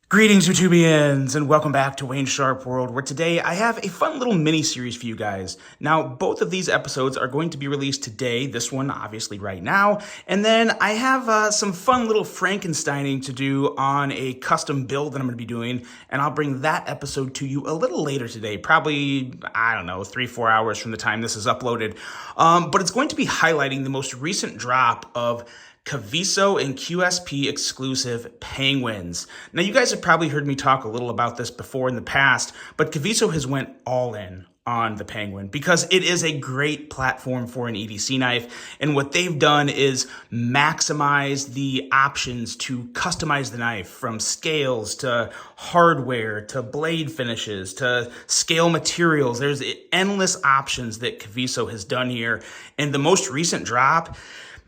Greetings, YouTubians, and welcome back to Wayne Sharp World, where today I have a fun little mini-series for you guys. Now, both of these episodes are going to be released today, this one obviously right now, and then I have some fun little Frankensteining to do on a custom build that I'm going to be doing, and I'll bring that episode to you a little later today, probably, I don't know, 3-4 hours from the time this is uploaded. But it's going to be highlighting the most recent drop of Kaviso and QSP exclusive penguins. Now, you guys have probably heard me talk a little about this before in the past, but Kaviso has went all in on the penguin because it is a great platform for an EDC knife. And what they've done is maximize the options to customize the knife, from scales to hardware to blade finishes to scale materials. There's endless options that Kaviso has done here. And the most recent drop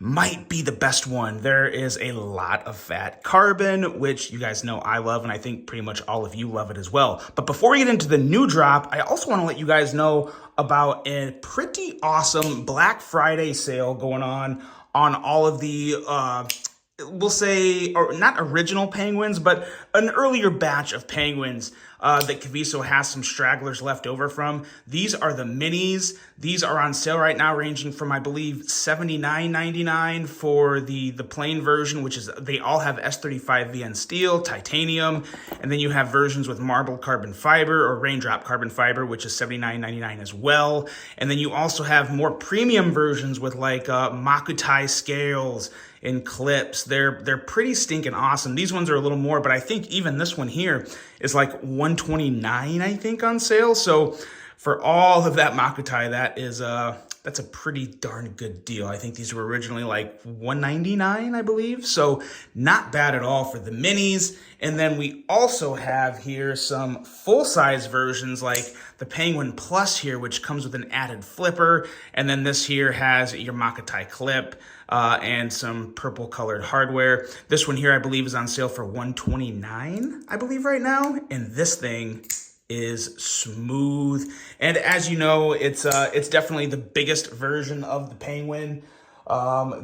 might be the best one. There is a lot of fat carbon, which you guys know I love, and I think pretty much all of you love it as well. But before we get into the new drop, I also want to let you guys know about a pretty awesome Black Friday sale going on all of the we'll say, or not original penguins, but an earlier batch of penguins that Kaviso has some stragglers left over from. These are the minis. These are on sale right now, ranging from, I believe, $79.99 for the plain version, which is, they all have S35 VN steel, titanium, and then you have versions with marble carbon fiber or raindrop carbon fiber, which is $79.99 as well. And then you also have more premium versions with like Makutai scales and clips. They're pretty stinking awesome. These ones are a little more, but I think even this one here is like $129, I think, on sale. So for all of that Makutai, that's a pretty darn good deal. I think these were originally like $199, I believe. So not bad at all for the minis. And then we also have here some full-size versions like the Penguin Plus here, which comes with an added flipper. And then this here has your Makutai clip and some purple colored hardware. This one here, I believe, is on sale for $129, I believe, right now. And this thing is smooth. And as you know, it's definitely the biggest version of the Penguin.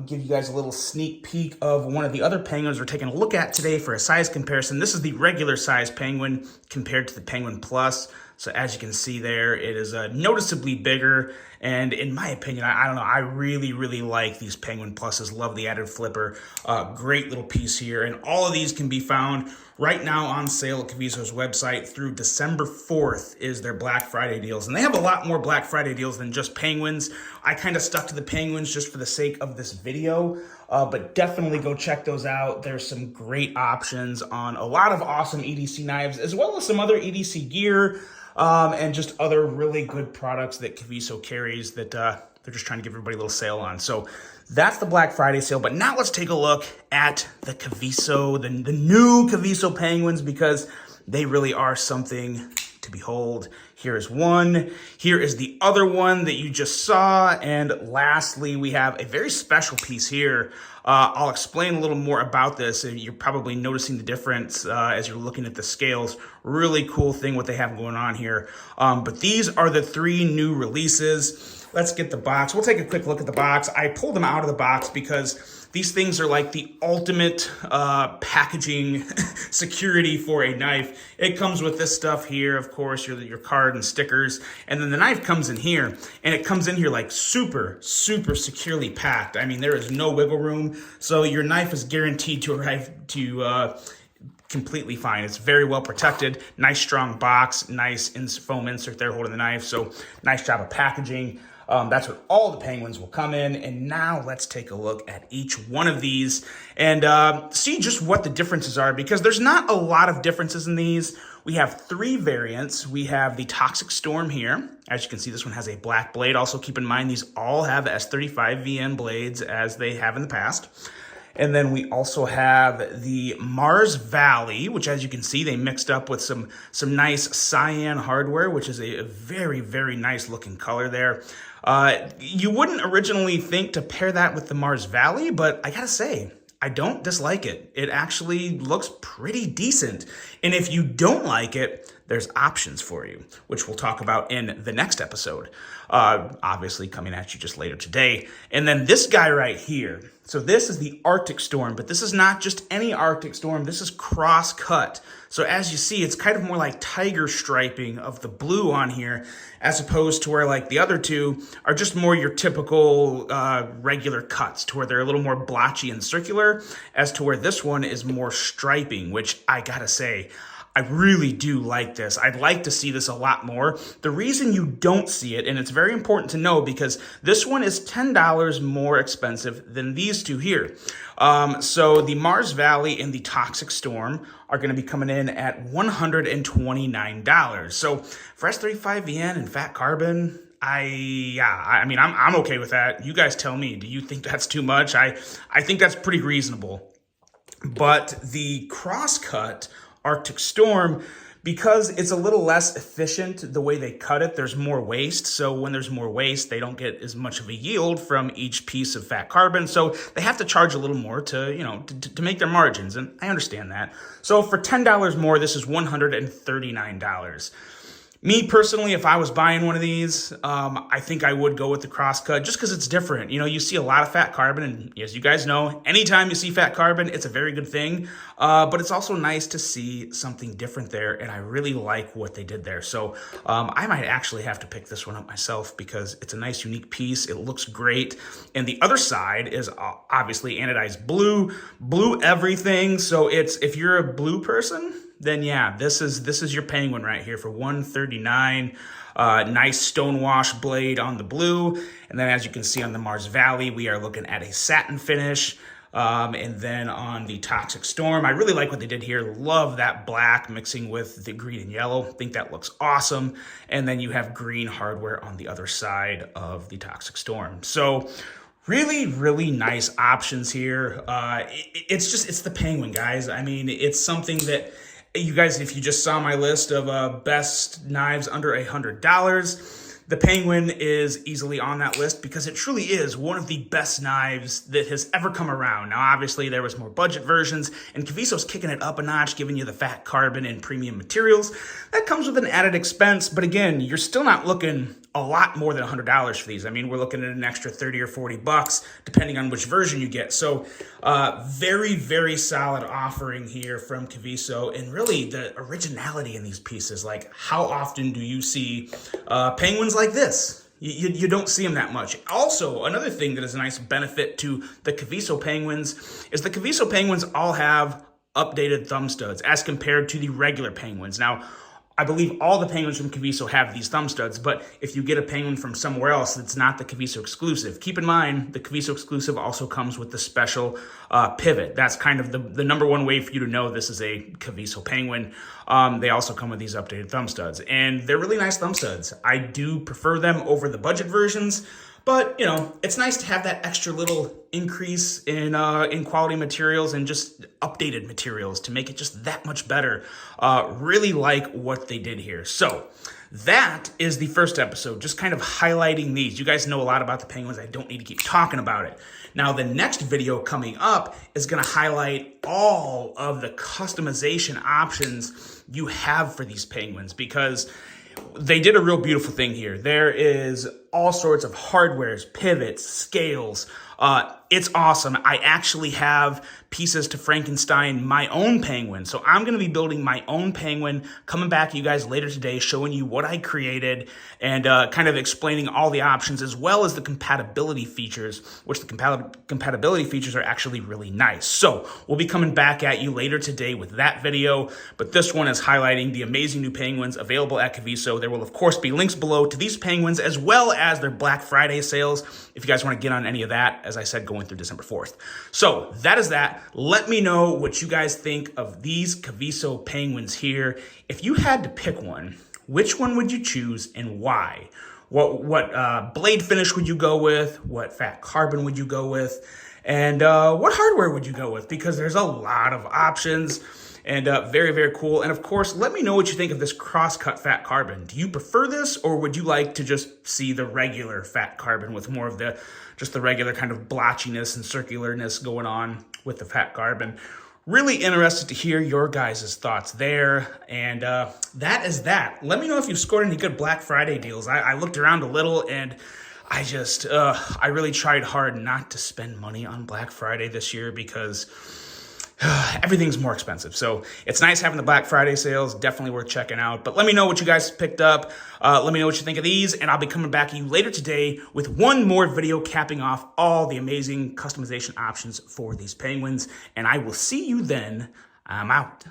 Give you guys a little sneak peek of one of the other penguins we're taking a look at today for a size comparison. This is the regular size penguin compared to the Penguin Plus. So as you can see there, it is noticeably bigger. And in my opinion, I don't know, I really, really like these Penguin Pluses. Love the added flipper. Great little piece here. And all of these can be found right now on sale at Kaviso's website through December 4th is their Black Friday deals. And they have a lot more Black Friday deals than just penguins. I kind of stuck to the penguins just for the sake of this video. But definitely go check those out. There's some great options on a lot of awesome EDC knives, as well as some other EDC gear, and just other really good products that Kaviso carries that they're just trying to give everybody a little sale on. So that's the Black Friday sale. But now let's take a look at the Kaviso, the new Kaviso penguins, because they really are something to behold. Here is one. Here is the other one that you just saw. And lastly, we have a very special piece here. I'll explain a little more about this. You're probably noticing the difference as you're looking at the scales. Really cool thing what they have going on here. But these are the 3 new releases. Let's get the box. We'll take a quick look at the box. I pulled them out of the box because these things are like the ultimate packaging security for a knife. It comes with this stuff here, of course, your card and stickers. And then the knife comes in here, and it comes in here like super, super securely packed. I mean, there is no wiggle room. So your knife is guaranteed to arrive to completely fine. It's very well protected. Nice strong box, nice foam insert there holding the knife. So nice job of packaging. That's what all the penguins will come in. And now let's take a look at each one of these and see just what the differences are, because there's not a lot of differences in these. We have 3 variants. We have the Toxic Storm here. As you can see, this one has a black blade. Also keep in mind, these all have S35 VN blades as they have in the past. And then we also have the Mars Valley, which, as you can see, they mixed up with some nice cyan hardware, which is a very, very nice looking color there. You wouldn't originally think to pair that with the Mars Valley, but I gotta say, I don't dislike it. It actually looks pretty decent. And if you don't like it, there's options for you, which we'll talk about in the next episode, obviously coming at you just later today. And then this guy right here, So this is the Arctic Storm, but this is not just any Arctic Storm. This is cross-cut. So as you see, it's kind of more like tiger striping of the blue on here, as opposed to where like the other two are just more your typical regular cuts, to where they're a little more blotchy and circular, as to where this one is more striping, which I gotta say, I really do like this. I'd like to see this a lot more. The reason you don't see it, and it's very important to know because this one is $10 more expensive than these two here. So the Mars Valley and the Toxic Storm are going to be coming in at $129. So for S35VN and Fat Carbon, I mean, I'm okay with that. You guys tell me, do you think that's too much? I think that's pretty reasonable. But the crosscut Arctic Storm, because it's a little less efficient the way they cut it, there's more waste. So when there's more waste, they don't get as much of a yield from each piece of fat carbon. So they have to charge a little more to, to make their margins. And I understand that. So for $10 more, this is $139. Me personally, if I was buying one of these, I think I would go with the crosscut just because it's different. You see a lot of fat carbon, and as you guys know, anytime you see fat carbon, it's a very good thing. But it's also nice to see something different there, and I really like what they did there. So I might actually have to pick this one up myself because it's a nice, unique piece. It looks great. And the other side is obviously anodized blue everything. So if you're a blue person, then yeah, this is your penguin right here for $139. Nice stonewash blade on the blue. And then as you can see on the Mars Valley, we are looking at a satin finish. And then on the Toxic Storm, I really like what they did here. Love that black mixing with the green and yellow. Think that looks awesome. And then you have green hardware on the other side of the Toxic Storm. So really, really nice options here. It's the penguin, guys. I mean, it's something that you guys, if you just saw my list of best knives under $100, the Penguin is easily on that list because it truly is one of the best knives that has ever come around. Now, obviously, there was more budget versions, and Caviso's kicking it up a notch, giving you the fat carbon and premium materials. That comes with an added expense, but again, you're still not looking a lot more than $100 for these. I mean, we're looking at an extra 30 or 40 bucks, depending on which version you get. So very, very solid offering here from Caviso, and really the originality in these pieces. Like, how often do you see penguins like this? You don't see them that much. Also, another thing that is a nice benefit to the Caviso penguins is the Caviso penguins all have updated thumb studs as compared to the regular penguins. Now, I believe all the penguins from Caviso have these thumb studs, but if you get a penguin from somewhere else that's not the Caviso exclusive, keep in mind the Caviso exclusive also comes with the special pivot. That's kind of the number one way for you to know this is a Caviso penguin. They also come with these updated thumb studs, and they're really nice thumb studs. I do prefer them over the budget versions, but, it's nice to have that extra little increase in quality materials and just updated materials to make it just that much better. Really like what they did here. So that is the first episode, just kind of highlighting these. You guys know a lot about the penguins. I don't need to keep talking about it. Now, the next video coming up is going to highlight all of the customization options you have for these penguins, because they did a real beautiful thing here. There is all sorts of hardwares, pivots, scales. It's awesome. I actually have pieces to Frankenstein my own penguin. So I'm going to be building my own penguin, coming back to you guys later today, showing you what I created and kind of explaining all the options as well as the compatibility features, which the compatibility features are actually really nice. So we'll be coming back at you later today with that video, but this one is highlighting the amazing new penguins available at Caviso. There will, of course, be links below to these penguins as well as their Black Friday sales if you guys want to get on any of that, as I said, going through December 4th. So that is that. Let me know what you guys think of these Caviso penguins here. If you had to pick one, which one would you choose and why? What blade finish would you go with? What fat carbon would you go with? And what hardware would you go with? Because there's a lot of options. And very, very cool. And of course, let me know what you think of this cross-cut fat carbon. Do you prefer this, or would you like to just see the regular fat carbon with more of the regular kind of blotchiness and circularness going on with the fat carbon? Really interested to hear your guys' thoughts there. And that is that. Let me know if you've scored any good Black Friday deals. I looked around a little, and I really tried hard not to spend money on Black Friday this year because everything's more expensive. So it's nice having the Black Friday sales, definitely worth checking out. But let me know what you guys picked up. Let me know what you think of these, and I'll be coming back to you later today with one more video capping off all the amazing customization options for these penguins. And I will see you then. I'm out.